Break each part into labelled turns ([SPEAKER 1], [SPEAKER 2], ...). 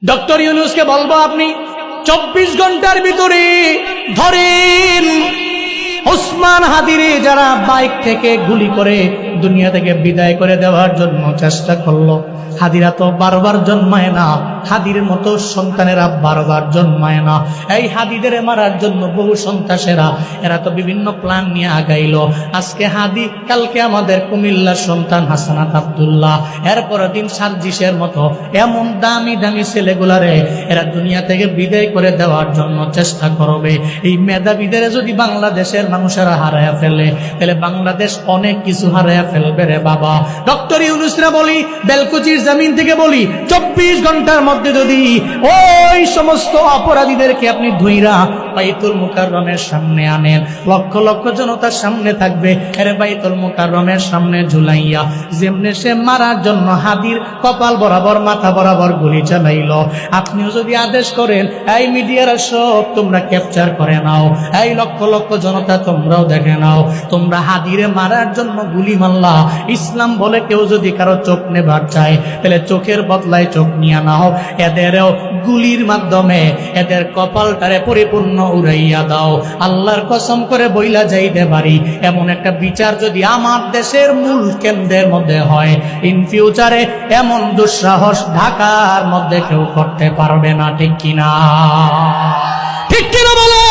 [SPEAKER 1] Doctor ইউনূসকে বলবো, আপনি 24 ঘন্টার ভিতরে ধরেন ওসমান হাদিরে যারা বাইক থেকে গুলি করে দুনিয়া থেকে বিদায় করে দেওয়ার জন্য চেষ্টা করলো। হাদিরা তো বারবার জন্মায় না, হাদির মতো সন্তানেরা বারবার জন্মায় না। এই হাদিদের মারার জন্য বহু সন্ত্রাসেরা এরা তো বিভিন্ন প্ল্যান নিয়ে আগাইলো। আজকে হাদি, কালকে আমাদের কুমিল্লার সন্তান হাসানাত আব্দুল্লাহ, এরপরের দিন সার্জিসের মতো এমন দামি দামি ছেলেগুলারে এরা দুনিয়া থেকে বিদায় করে দেওয়ার জন্য চেষ্টা করবে। এই মেধাবীদের যদি বাংলাদেশের মানুষেরা হারায়া ফেলে, তাহলে বাংলাদেশ অনেক কিছু হারায়া ফেলবে রে বাবা। ডক্টর ইউনূসরা বলি, বেলকুচির জমিন থেকে বলি, 24 ঘন্টার মধ্যে যদি ওই সমস্ত অপরাধীদেরকে আপনি ধুইরা বাইতুল মুকাররমের সামনে আনেন, লক্ষ লক্ষ জনতার সামনে থাকবে, আরে বাইতুল মুকাররমের সামনে ঝুলাইয়া যেমনে সে মারার জন্য হাদির কপাল বরাবর মাথা বরাবর গুলি চালাইলো, আপনিও যদি আদেশ করেন, এই মিডিয়ারা সব তোমরা ক্যাপচার করে নাও, এই লক্ষ লক্ষ জনতা তোমরাও দেখে নাও, তোমরা হাদিরে মারার জন্য গুলি মারলা। ইসলাম বলে কেউ যদি কারো চোখ নেবার চায়, তাহলে চোখের বদলায় চোখ নিয়ে নাও, এদেরও গুলির মাধ্যমে এদের কপালটারে পরিপূর্ণ উড়াইয়া দাও। আল্লাহর কসম করে বইলা যাইতে পারি, এমন একটা বিচার যদি আমার দেশের মূল কেন্দ্রের মধ্যে হয়, ইন ফিউচারে এমন দুঃসাহস ঢাকার মধ্যে কেউ করতে পারবে না। ঠিক কিনা? ঠিক কিনা বলো?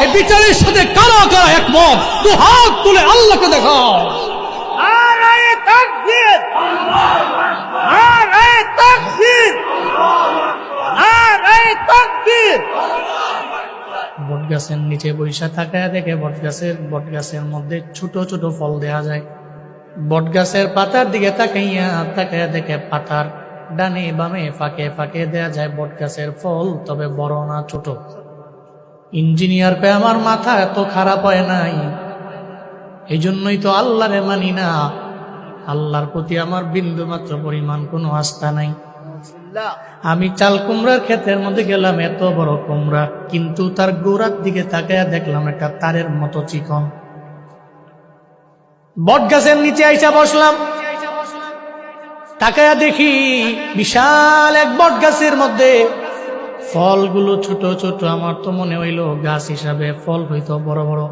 [SPEAKER 1] এই বিচারের সাথে কারা কারা একমত? তো হাত তুলে আল্লাহকে দেখাও।
[SPEAKER 2] নারায়ে তাকবীর, নারায়ে তাকবীর, নারায়ে তাকবীর।
[SPEAKER 1] বটগাছের নিচে বৈশা তাকায়া দেখে বটগাছের মধ্যে ছোট ছোট ফল দেয়া যায়। বটগাছের পাতার দিকে তাকাইয়া দেখে পাতার ডানে বামে ফাঁকে ফাঁকে দেয়া যায় বটগাছের ফল, তবে বড় না ছোট। ইঞ্জিনিয়ার কয়, আমার মাথা এত খারাপ হয় নাই, এই জন্যই তো আল্লাহরে মানি না, আল্লাহর প্রতি আমার বিন্দু মাত্র পরিমাণ কোনো আস্থা নাই। আমি চাল কুমড়ার ক্ষেতের মধ্যে গেলাম, এত বড় কুমড়া, কিন্তু তার গোড়ার দিকে তাকায়া দেখলাম একটা তারের মতো চিকন। বট গাছের নিচে আইসা বসলাম, তাকায়া দেখি বিশাল এক বট গাছের মধ্যে ফলগুলো ছোট ছোট। আমার তো মনে হইল গাছ হিসাবে ফল হইতো বড় বড়।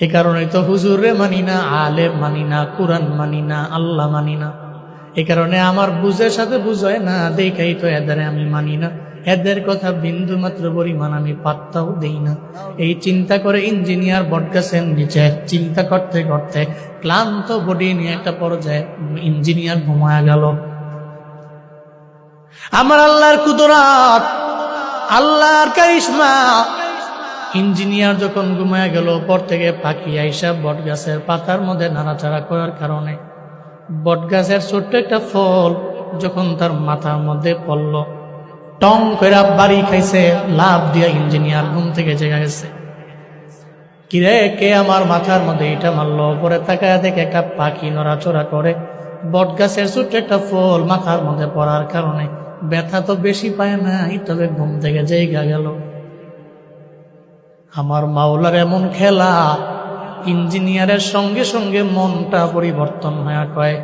[SPEAKER 1] এ কারণে তো হুজুরে মানি না, আলেম মানি না, কুরআন মানি না, আল্লাহ মানি না। এ কারণে আমার বুঝের সাথে বুঝায় না, দেখাই তো এদের আমি মানি না, এদের কথা বিন্দু মাত্র পরিমাণ আমি পাত্তাও দেই না। এই চিন্তা করে ইঞ্জিনিয়ার বটগাছের নিচে চিন্তা করতে করতে ক্লান্ত বডি নিয়ে একটা পর্যায়ে ইঞ্জিনিয়ার ঘুমায়া গেল। আমার আল্লাহর কুদরত, আল্লাহর কারিশমা। ইঞ্জিনিয়ার যখন ঘুমায়া গেল, পর থেকে পাখি আইসা বটগাছের পাতার মধ্যে নাড়াচাড়া করার কারণে বটগাছের ছোট্ট একটা ফল যখন তার মাথার মধ্যে পড়ল, টং করে বাড়ি খাইছে, লাভ দিয়া ইঞ্জিনিয়ার ঘুম থেকে জেগে গেছে। কিরে, কে আমার মাথার মধ্যে এটা মারলো? পরে তাকায় দেখে একটা পাখি নড়াচড়া করে। বটগাছের ছোট্ট একটা ফল মাথার মধ্যে পড়ার কারণে ব্যথা তো বেশি পায় না, তবে ঘুম থেকে জেগে গেল। আমার মাওলার এমন খেলা, ইঞ্জিনিয়ারের সঙ্গে সঙ্গে মনটা পরিবর্তন হয়ে কয়,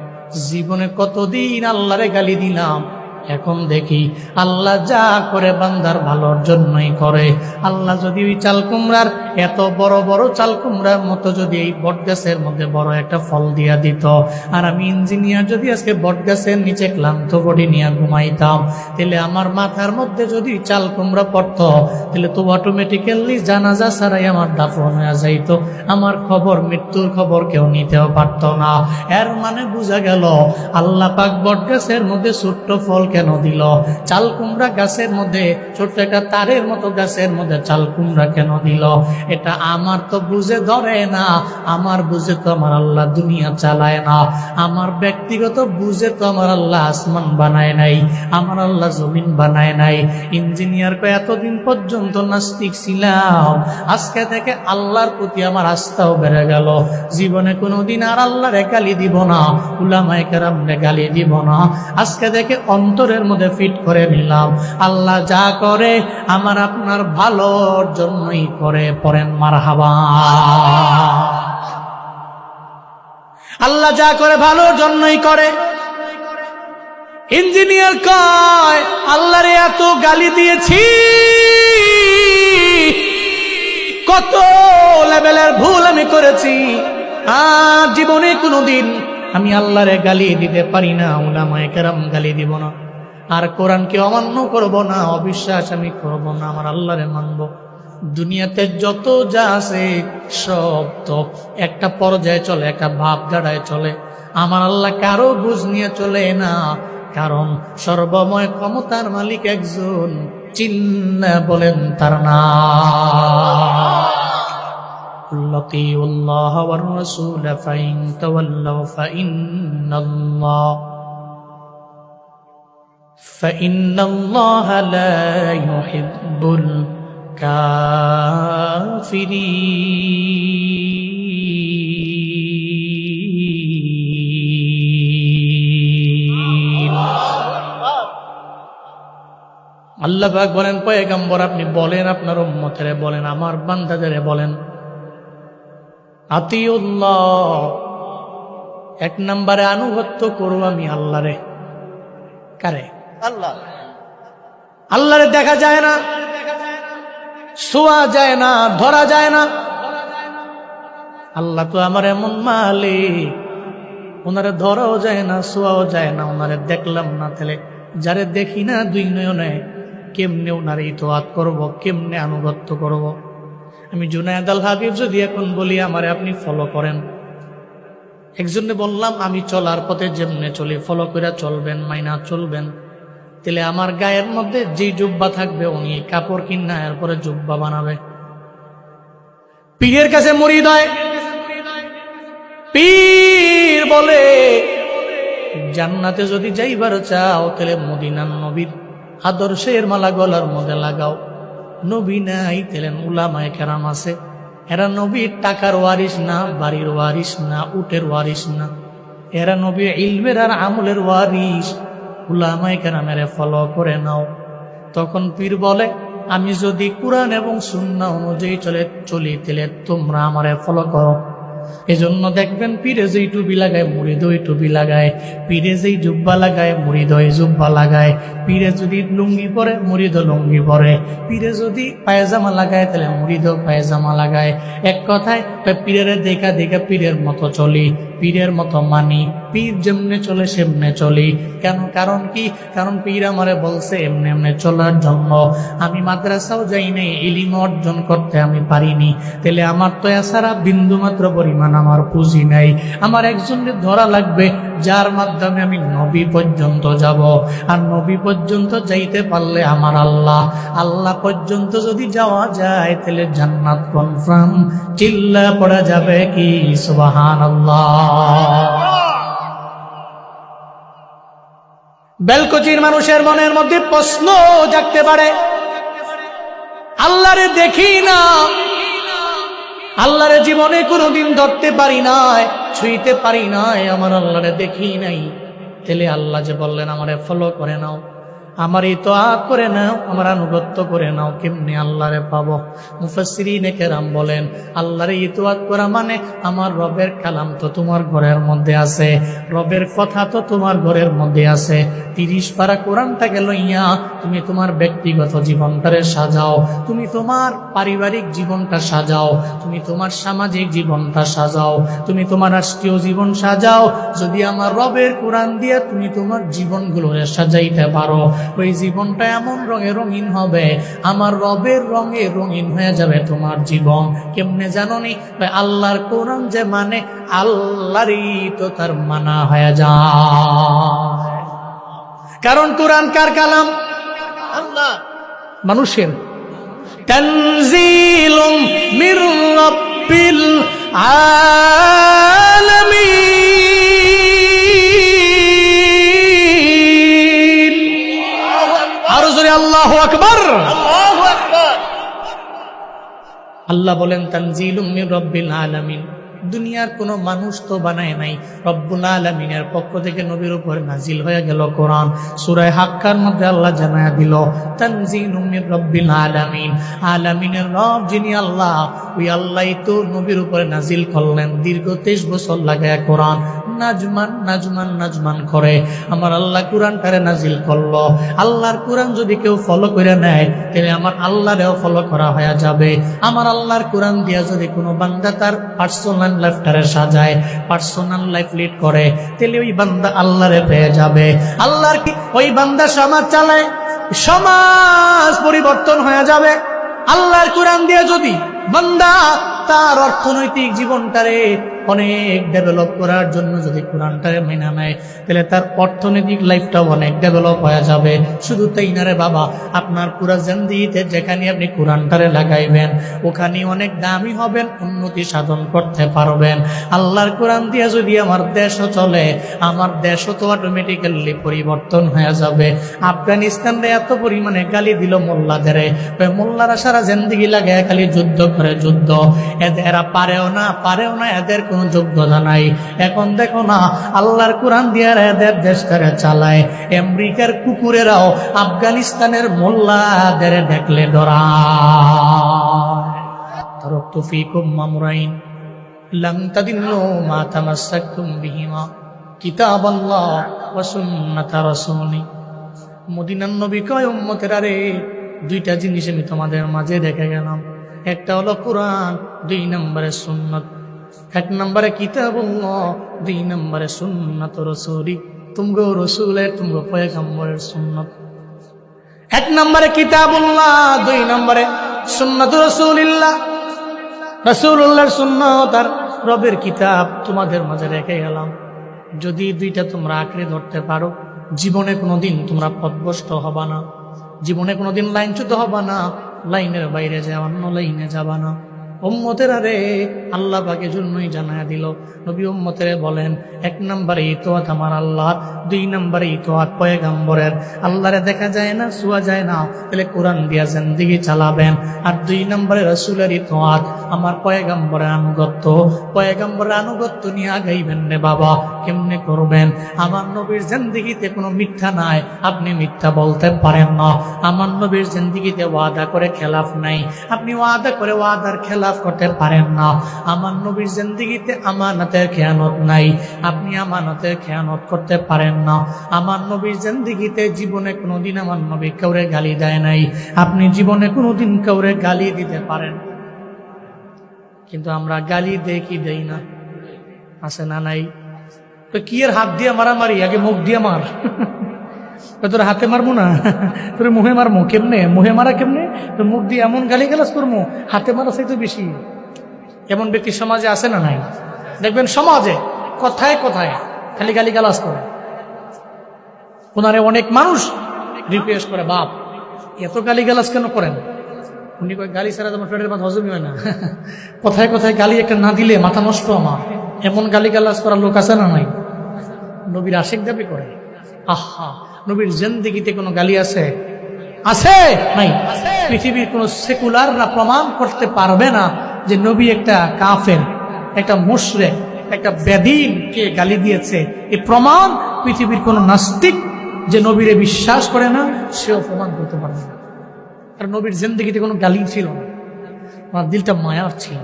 [SPEAKER 1] জীবনে কতদিন আল্লাহরে গালি দিলাম, এখন দেখি আল্লাহ যা করে বান্দার ভালোর জন্যই করে। আল্লাহ যদি ওই চাল কুমড়ার এত বড় বড় চাল কুমড়ার মতো যদি এই বটগাছের মধ্যে বড় একটা ফল দিয়া দিত, আর আমি ইঞ্জিনিয়ার যদি আজকে বটগাছের নিচে ক্লান্ত বডি নিয়ে ঘুমাইতাম, তাহলে আমার মাথার মধ্যে যদি চাল কুমড়া পড়তো, তাহলে তো অটোমেটিক্যালি জানাজা ছাড়াই আমার দাফন হয়ে যাইতো, আমার খবর, মৃত্যুর খবর কেউ নিতেও পারত না। এর মানে বোঝা গেল আল্লাহ পাক বটগাছের মধ্যে ছোট্ট ফল কেন দিল? চাল কুমড়া গাছের মধ্যে ছোট্ট একটা তারের মতো গাছের মধ্যে চাল কুমড়া কেন দিল? এটা আমার তো বুঝে ধরে না। আমার বুঝে তো আমার আল্লাহ দুনিয়া চালায় না। আমার ব্যক্তিগত বুঝে তো আমার আল্লাহ আসমান বানায় নাই, আমার আল্লাহ জমিন বানায় নাই। ইঞ্জিনিয়ার কয়, এতদিন পর্যন্ত নাস্তিক ছিলাম, আজকে থেকে আল্লাহর প্রতি আমার আস্থাও বেড়ে গেল। জীবনে কোনোদিন আর আল্লাহরে গালি দিব না, উলামায়ে কেরামরে গালি দিব না। আজকে থেকে অন্তরের মধ্যে ফিট করে নিলাম, আল্লাহ যা করে আমার আপনার ভালোর জন্যই করে। পড়েন মারহাবা। আল্লাহ যা করে ভালোর জন্যই করে। ইঞ্জিনিয়ার কয়, গালি দিয়েছি, কত লেভেলের ভুল আমি করেছি, আর জীবনে কোনোদিন আমি আল্লাহরে গালি দিতে পারি না, উলামায়ে কেরাম গালি দিব না, আর কোরআনকে অমান্য করব না, অবিশ্বাস আমি করব না, আমার আল্লাহরে মানব। দুনিয়াতে যত যা আছে সব তো একটা পর্যায়ে চলে, একটা ভাব ধারায় চলে। আমার আল্লাহ কারো বুঝ নিয়ে চলে না, কারণ সর্বময় ক্ষমতার মালিক একজন, চিন্না বলেন তার নাম। আল্লাহ ওয়ার রাসূল ফাইন তাওয়াল্লাউ ফাইন্নাল্লাহা লা ইউহিব্বুল কাফিরিন। আল্লাহ পাক বলেন, পয়গম্বর আপনি বলেন, আপনার উম্মতেরে বলেন, আমার বান্দাদেরে বলেন, আতিউল্লাহ, এক নম্বরে আনুগত্য করব আমি আল্লাহরে। কারে?
[SPEAKER 2] আল্লাহ।
[SPEAKER 1] আল্লাহরে দেখা যায় না, ছোঁয়া যায় না, ধরা যায় না। আল্লাহ তো আমার এমন মালিক, ওনারে ধরাও যায় না, ছোঁয়াও যায় না, ওনারে দেখলাম না, তাহলে যারে দেখি না দুই নয়নে কেমনে ওনারে ইতোয়াত করব, কেমনে আনুগত্য করব? আমি জুনায়েদ আল হাবিব যদি এখন বলি আমারে আপনি ফলো করেন, একজনে বললাম আমি চলার পথে যেমনে চলি ফলো করে চলবেন, মাইনা চলবেন, তাহলে আমার গায়ের মধ্যে যে জুব্বা থাকবে উনি কাপড় কিনা এরপরে জুব্বা বানাবে। পীরের কাছে মুরিদ হয়, পীর বলে জান্নাতে যদি যাইবার চাও তাহলে মদিনার নবীর আদর্শের মালা গলার মধ্যে লাগাও। নবী নাই তাহলে উলামায়ে কেরাম আছে, এরা নবীর টাকার ওয়ারিস না, বাড়ির ওয়ারিস না, উটের ওয়ারিস না, এরা নবীর ইলমের আর আমলের ওয়ারিস। উলামায়ে কেরামের ফলো করে নাও। তখন পীর বলে আমি যদি কোরআন এবং সুন্নাহ অনুযায়ী চলি তাহলে তোমরা আমারে ফলো করো। এজন্য দেখবেন পীরে যেই টুপি লাগায় মুরিদ ওই টুপি লাগায়, পীরে যেই জুব্বা লাগায় মুরিদ ওই জুব্বা লাগায়, পীরে যদি লুঙ্গি পরে মুরিদ লুঙ্গি পরে, পীরে যদি পায়জামা লাগায় তাহলে মুরিদ পায়জামা লাগায়। এক কথায় পীরের দেখা দেখা পীরের মতো চলি, পীরের মতো মানি, পীর যেমনে চলে সেমনে চলি। কেন? কারণ কি? কারণ পীর আমারে বলছে এমনি এমনি চলার জন্য। আমি মাদ্রাসাও যাই নাই, ইলম অর্জন করতে আমি পারিনি, তাহলে আমার তো এছাড়া বিন্দু মাত্র পরিমাণ আমার পুঁজি নাই। আমার একজনের ধরা লাগবে যার মাধ্যমে আমি নবী পর্যন্ত যাব, আর নবী পর্যন্ত যাইতে পারলে আমার আল্লাহ পর্যন্ত যদি যাওয়া যায় তাহলে জান্নাত কনফার্ম। চিল্লা পড়া যাবে কি সুবহানাল্লাহ। বেলকুচির মানুষের মনের মধ্যে প্রশ্ন জাগতে পারে, আল্লাহরে দেখি না, আল্লাহরে জীবনে কোনোদিন ধরতে পারি নাই, ছুঁইতে পারি নাই, আমার আল্লাহরে দেখি নাই। তাহলে আল্লাহ যে বললেন আমারে ফলো করে নাও, আমার ইতোয়াত করে নাও, আমার আনুগত্য করে নাও, কেমনে আল্লাহরে পাবো? মুফাসসিরিনে কেরাম বলেন আল্লাহরে ইতোয়াত করা মানে আমার রবের কালাম তো তোমার ঘরের মধ্যে আছে, রবের কথা তো তোমার ঘরের মধ্যে আছে। 30 পারা কোরআনটাকে লইয়া তুমি তোমার ব্যক্তিগত জীবনটারে সাজাও, তুমি তোমার পারিবারিক জীবনটা সাজাও, তুমি তোমার সামাজিক জীবনটা সাজাও, তুমি তোমার রাষ্ট্রীয় জীবন সাজাও। যদি আমার রবের কোরআন দিয়া তুমি তোমার জীবনগুলোরে সাজাইতে পারো, ওই জীবনটা এমন রঙে রঙিন হবে, আমার রবের রঙে রঙিন হয়ে যাবে তোমার জীবন। কেমনে জানোনি? আল্লাহর কোরআন যে মানে আল্লাহরই তো তার মানা হয়ে যায়। কারণ কোরআন কার কালাম?
[SPEAKER 2] আল্লাহ।
[SPEAKER 1] মানুষের। তানজিলুম মির রাব্বিল আলামিন। আরো জোরে আল্লাহু আকবার।
[SPEAKER 2] আল্লাহু আকবার।
[SPEAKER 1] আল্লাহ বলেন তানজিলুম মির রাব্বিল আলামিন। দুনিয়ার কোনো মানুষ তো বানায় নাই, রব্বুল আলামিনের পক্ষ থেকে নবীর উপর নাজিল হয়ে গেল কোরআন। সূরা হাক্কার মধ্যে আল্লাহ জানায়া দিল তানজিলুম মির রাব্বিল আলামিন। আলামিনের রব যিনি আল্লাহ, ওই আল্লাহই তো নবীর উপরে নাজিল করলেন দীর্ঘ 23 বছর লাগায়া কোরআন। নাজমান নাজমান নাজমান করে আমার আল্লাহ কোরআনটারে নাজিল করলো। আল্লাহর কোরআন যদি কেউ ফলো করে নেয় তাহলে আমার আল্লাহরেও ফলো করা হয়ে যাবে। আমার আল্লাহর কোরআন দিয়া যদি কোনো বান্দা তার পার্সোনাল লাইফটারে সাজায়, পার্সোনাল লাইফ লিড করে, তাহলে ওই বান্দা আল্লাহরে পেয়ে যাবে। আল্লাহর কি ওই বান্দা সমাজ চালায়, সমাজ পরিবর্তন হয়ে যাবে। আল্লাহর কোরআন দিয়ে যদি বান্দা তার অর্থনৈতিক জীবনটারে অনেক ডেভেলপ করার জন্য যদি কোরআনটারে মেনে নেয় তাহলে তার অর্থনৈতিক লাইফটাও অনেক ডেভেলপ হয়ে যাবে। শুধু তাই না রে বাবা, আপনার পুরা জিন্দেগিতে যেখানে আপনি কোরআনটারে লাগাইবেন ওখানে অনেক দামি হবেন, উন্নতি সাধন করতে পারবেন। আল্লাহর কোরআন দিয়ে যদি আমার দেশও চলে, আমার দেশও তো অটোমেটিক্যালি পরিবর্তন হয়ে যাবে। আফগানিস্তানে এত পরিমাণে গালি দিল মোল্লাদের, মোল্লারা সারা জিন্দেগি লাগে খালি যুদ্ধ করে যুদ্ধ, এরা পারেও না, এদের কোনো যোগ্যতা নাই। এখন দেখো না আল্লাহর কোরআন দিয়ে এদের দেশটারে চালায়। আমেরিকার কুকুরেরাও আফগানিস্তানের মোল্লাদের দেখলে ডরায়। তারাকতু ফীকুম আমরাইন লান তাদিল্লু মা তামাসসাকতুম বিহিমা কিতাবাল্লাহ ওয়া সুন্নাতা রাসূলি। মদিনার নবী কয় উম্মতেরা রে, দুইটা জিনিস আমি তোমাদের মাঝে রেখে গেলাম, একটা হলো কোরআন, 2 নম্বরে সুন্নাত। 1 নম্বরে কিতাবুল্লাহ, 2 নম্বরে সুন্নাত রাসূলি। তুমগো রাসূলের তুমগো পয়গম্বরের সুন্নাত। 1 নম্বরে কিতাবুল্লাহ, 2 নম্বরে সুন্নাত রাসূলিল্লাহ। রাসূলুল্লাহর সুন্নাত আর রবের কিতাব তোমাদের মাঝে রেখে গেলাম। যদি দুইটা তোমরা আঁকড়ে ধরতে পারো, জীবনে কোনোদিন তোমরা পথভ্রষ্ট হবা না, জীবনে কোনোদিন লাইনচ্যুত হবা না, লাইনের বাইরে যাওয়া অন্য লাইনে যাবা না। উম্মতের আরে আল্লাহ পাকের জন্যই জানায়া দিল। নবী উম্মতের বলেন 1 নম্বরে ইতোয়াত আমার আল্লাহ, 2 নম্বরে ইতোয়াত পয়গম্বরের। আল্লাহরে দেখা যায় না, ছুয়া যায় না, তাহলে কোরআন দিয়া জিন্দেগি চালাবেন। আর 2 নম্বরে রাসূলের ইতোয়াত, আমার পয়গম্বরের আনুগত্য, পয়গম্বরের আনুগত্য নিয়ে আগাইবেন রে বাবা। কেমনে করবেন? আমার নবীর জিন্দেগিতে কোনো মিথ্যা নাই, আপনি মিথ্যা বলতে পারেন না। আমার নবীর জিন্দেগিতে ওয়াদা করে খেলাফ নাই, আপনি ওয়াদা করে ওয়াদার খেলাফ করতে পারেন না। আমার নবীর জিন্দেগিতে আমানতের খেয়ানত নাই, আপনি আমানতের খেয়ানত করতে পারেন না। আমার নবীর জিন্দেগিতে জীবনে কোনোদিন আমার নবী কাউরে গালি দেয় নাই, আপনি জীবনে কোনোদিন কাউরে গালি দিতে পারেন। কিন্তু আমরা গালি দেই কি দেই না? আছে না নাই? তো কি এর হাত দিয়ে মারামারি, আগে মুখ দিয়ে মার। তোর হাতে মারবো না, তোর মুখে মারবো। কেমনে মুখে মারা? কেমনে? তোর মুখ দিয়ে এমন গালি গালাজ করবো, হাতে মারা চাইতে বেশি। এমন ব্যক্তি সমাজে আছে না নাই? দেখবেন সমাজে কথায় কথায় খালি গালি গালাজ করে। ওনারে অনেক মানুষ রিকোয়েস্ট করে, বাপ এত গালি গালাজ কেন করেন? উনি কয় গালি ছাড়া তোমার পেটের ভাত হজমই হয় না। কথায় কথায় গালি একটা না দিলে মাথা নষ্ট আমার। এমন গালি গালাজ করার লোক আছে না নাই? নবীর আশিক দাবি করে। আহা, নবীর জিন্দেগিতে কোনো গালি আছে? আছে নাই? পৃথিবীর কোন সেকুলাররা প্রমাণ করতে পারবে না যে নবী একটা কাফের, একটা মুশরিক, একটা বেদীনকে গালি দিয়েছে। এই প্রমাণ পৃথিবীর কোন নাস্তিক যে নবীরে বিশ্বাস করে না সেও প্রমাণ করতে পারবে না। আর নবীর জিন্দেগিতে কোনো গালি ছিল না, ওনার দিলটা মায়ার ছিল।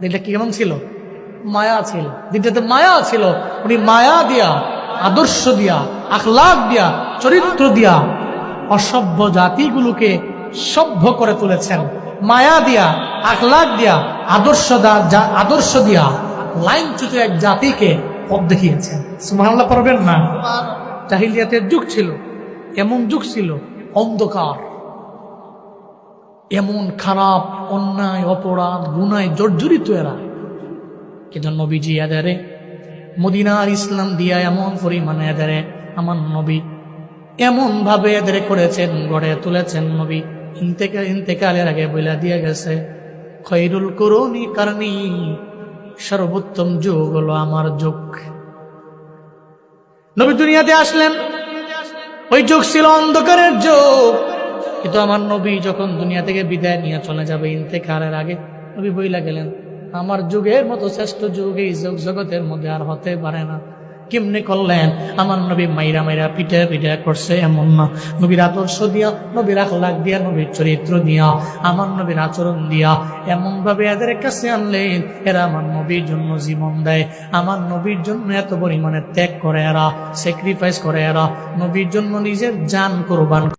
[SPEAKER 1] দিলটা কেমন ছিল? মায়া ছিল। দিলটাতে মায়া ছিল। উনি মায়া দিয়া, আদর্শ দিয়া, আখলাক দিয়া, চরিত্র দিয়া অসভ্য জাতিগুলোকে সভ্য করে তুলেছেন। মায়া দিয়া, আখলাক দিয়া, আদর্শ দিয়া লাইনচ্যুত এক জাতিকে পথ দেখিয়েছেন। সুবহানাল্লাহ পড়বেন না? জাহিলিয়াতের যুগ ছিল, এমন যুগ ছিল অন্ধকার, এমন খারাপ, অন্যায়, অপরাধ, গুনায় জর্জরিত এরা। কিন্তু নবীজি এদেরে মদিনার ইসলাম দিয়া এমন পরিমাণে এদেরে আমার নবী এমন ভাবে এদের করেছেন, গড়ে তুলেছেন। নবী ইন্তেকালের আগে বইলা দিয়ে গেছে, খৈরুল কুরুনি কারনি, সর্বোত্তম যুগ হলো আমার যুগ। নবী দুনিয়াতে আসলেন, ওই যুগ ছিল অন্ধকারের যুগ। কিন্তু আমার নবী যখন দুনিয়া থেকে বিদায় নিয়ে চলে যাবে ইন্তেকালের আগে, নবী বইলা গেলেন, আমার যুগের মতো শ্রেষ্ঠ যুগ এই জগতের মধ্যে আর হতে পারে না। কেমনে করলেন? আমার নবী মাইরা মাইরা পিঠা পিঠা করছে এমন না, নবীর আদর্শ দিয়া, নবীর আখলাক দিয়া, নবীর চরিত্র দিয়া, আমার নবীর আচরণ দিয়া এমন ভাবে এদের কাছে আনলেন, এরা আমার নবীর জন্য জীবন দেয়, আমার নবীর জন্য এত পরিমাণে ত্যাগ করে, এরা স্যাক্রিফাইস করে, এরা নবীর জন্য নিজের জান কোরবান